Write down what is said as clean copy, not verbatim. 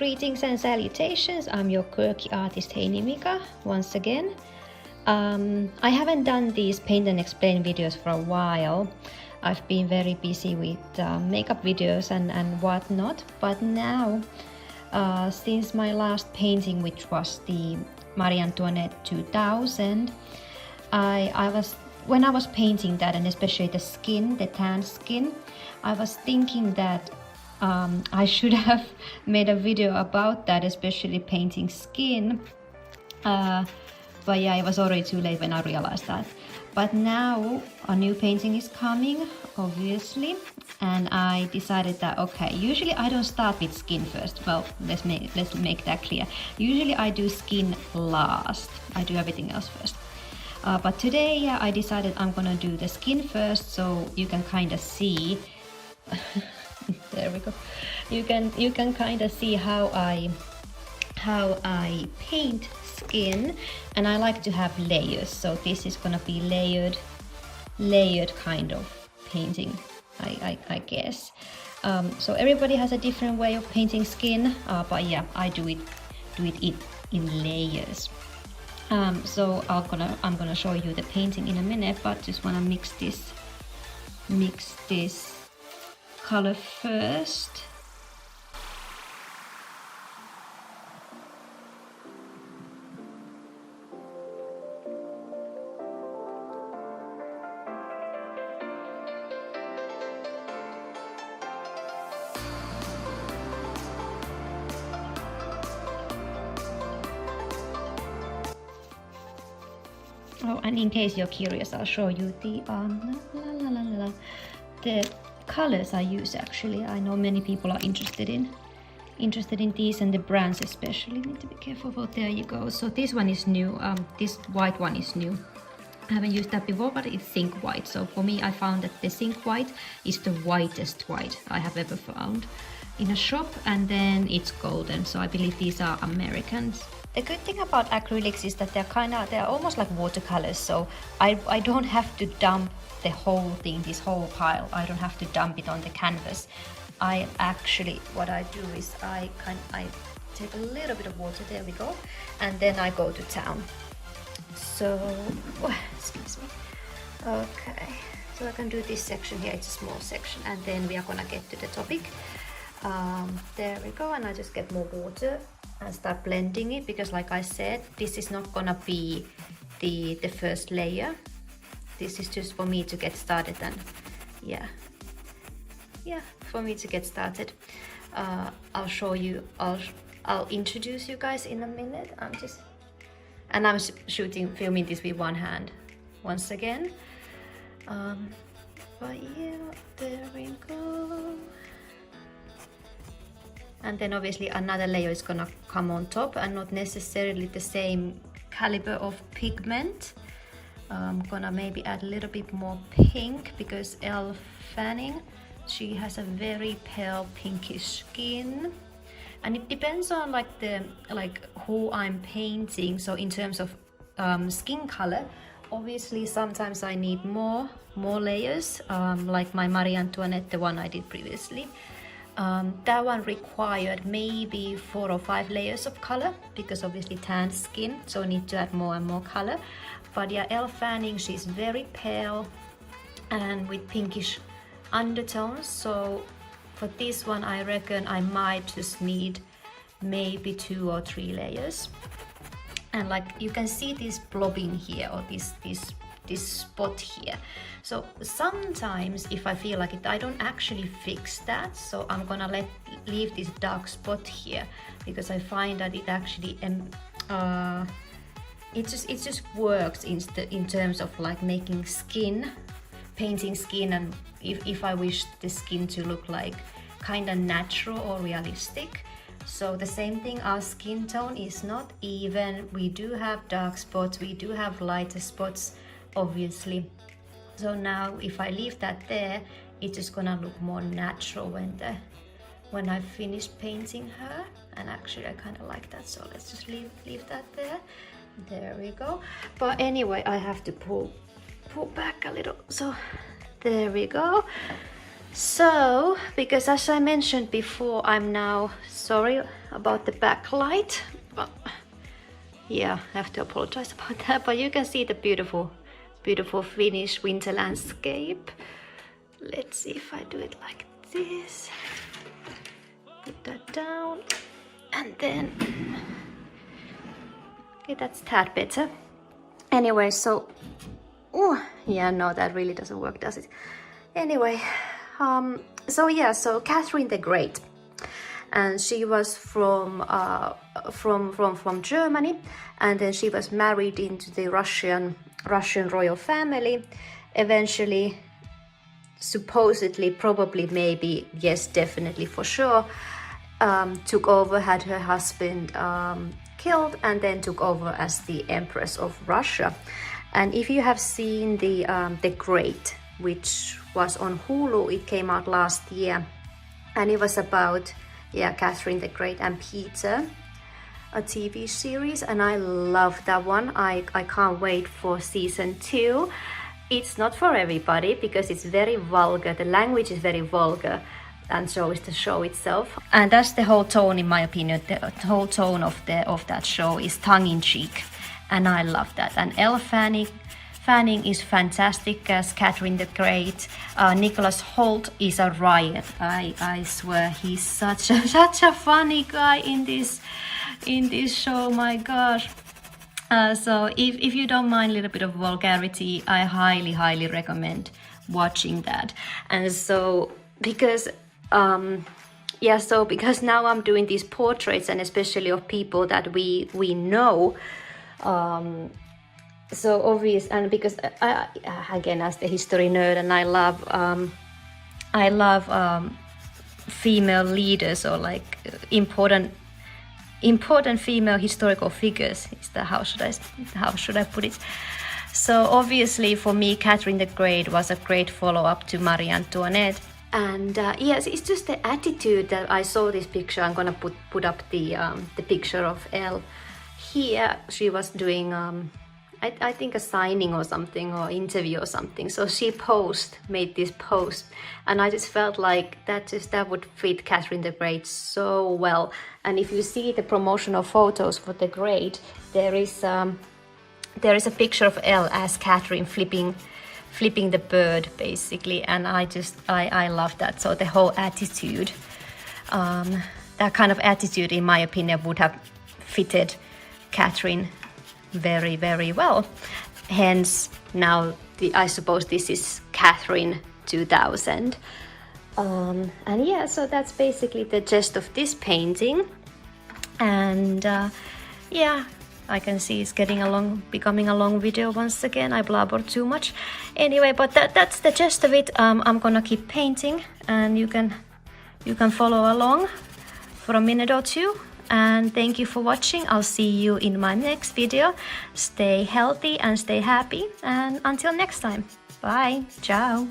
Greetings and salutations, I'm your quirky artist Hinkik once again. I haven't done these paint and explain videos for a while. I've been very busy with makeup videos and whatnot, but now since my last painting, which was the Marie Antoinette 2000, when I was painting that, and especially the skin, the tan skin, I was thinking that I should have made a video about that, especially painting skin, but yeah, it was already too late when I realized that. But now a new painting is coming, obviously, and I decided that okay, usually I don't start with skin first. Well, let's make that clear. Usually I do skin last. I do everything else first. But today, yeah, I decided I'm gonna do the skin first, so you can kind of see. There we go. You can kind of see how I paint skin, and I like to have layers. So this is gonna be layered kind of painting, I guess. So everybody has a different way of painting skin, but yeah, I do it in layers. So I'm gonna show you the painting in a minute, but just wanna mix this color first. Oh, and in case you're curious, I'll show you the colors I use. Actually, I know many people are interested in these, and the brands especially. Need to be careful. But there you go. So this one is new. This white one is new. I haven't used that before, but it's zinc white. So for me, I found that the zinc white is the whitest white I have ever found in a shop, and then it's golden. So I believe these are Americans. The good thing about acrylics is that they're almost like watercolors, so I don't have to dump the whole thing, this whole pile. I don't have to dump it on the canvas. I actually, what I do is I take a little bit of water, there we go, and then I go to town. So, excuse me. Okay, so I can do this section here, it's a small section, and then we are gonna get to the topic. There we go, and I just get more water and start blending it, because like I said, this is not gonna be the first layer. This is just for me to get started, and yeah, for me to get started. I'll show you, I'll introduce you guys in a minute. I'm filming this with one hand once again. But yeah, there we go. And then obviously another layer is gonna come on top, and not necessarily the same caliber of pigment. I'm gonna maybe add a little bit more pink, because Elle Fanning, she has a very pale pinkish skin, and it depends on who I'm painting. So in terms of skin color, obviously sometimes I need more layers, like my Marie Antoinette, the one I did previously. That one required maybe 4 or 5 layers of color, because obviously tan skin, so I need to add more and more color. But yeah, Elle Fanning, she's very pale and with pinkish undertones. So for this one, I reckon I might just need maybe 2 or 3 layers. And like you can see this blobbing here, or this spot here. So sometimes if I feel like it, I don't actually fix that, so I'm gonna leave this dark spot here, because I find that it actually it just works in terms of like making skin, painting skin, and if I wish the skin to look like kind of natural or realistic. So the same thing, our skin tone is not even. We do have dark spots, we do have lighter spots, obviously. So now if I leave that there, it's just gonna look more natural when I finish painting her. And actually I kind of like that, so let's just leave that there. There we go. But anyway, I have to pull back a little, so there we go. So because as I mentioned before, I'm now sorry, about the backlight. Yeah, I have to apologize about that, but you can see the beautiful Finnish winter landscape. Let's see if I do it like this. Put that down, and then, okay, that's a tad better. Anyway, so, yeah, no, that really doesn't work, does it? Anyway, so Catherine the Great, and she was from Germany, and then she was married into the Russian royal family. Eventually, supposedly, probably, maybe, yes, definitely, for sure, took over, had her husband killed, and then took over as the Empress of Russia. And if you have seen the Great, which was on Hulu, it came out last year, and it was about, yeah, Catherine the Great and Peter, a TV series, and I love that one. I can't wait for season 2. It's not for everybody because it's very vulgar. The language is very vulgar, and so is the show itself. And that's the whole tone, in my opinion. The whole tone of that show is tongue-in-cheek, and I love that. And Elle Fanning is fantastic as Catherine the Great. Nicholas Hoult is a riot. I swear, he's such a funny guy in this show. My gosh. So if you don't mind a little bit of vulgarity, I highly recommend watching that. And so because because now I'm doing these portraits, and especially of people that we know, so obvious, and because I again, as the history nerd, and I love female leaders, or like important female historical figures. How should I put it? So obviously for me, Catherine the Great was a great follow-up to Marie Antoinette. And yes, it's just the attitude that I saw this picture. I'm gonna put up the picture of Elle here. She was doing I think a signing or something, or interview or something. So she made this post, and I just felt like that would fit Catherine the Great so well. And if you see the promotional photos for the Great, there is a picture of Elle as Catherine flipping the bird, basically, and I love that. So the whole attitude, that kind of attitude, in my opinion, would have fitted Catherine very well. Hence, now I suppose this is Catherine 2000. And yeah, so that's basically the gist of this painting. And yeah, I can see it's becoming a long video once again. I blabber too much. Anyway, but that's the gist of it. I'm gonna keep painting, and you can follow along for a minute or two. And thank you for watching. I'll see you in my next video. Stay healthy and stay happy. And until next time, bye. Ciao.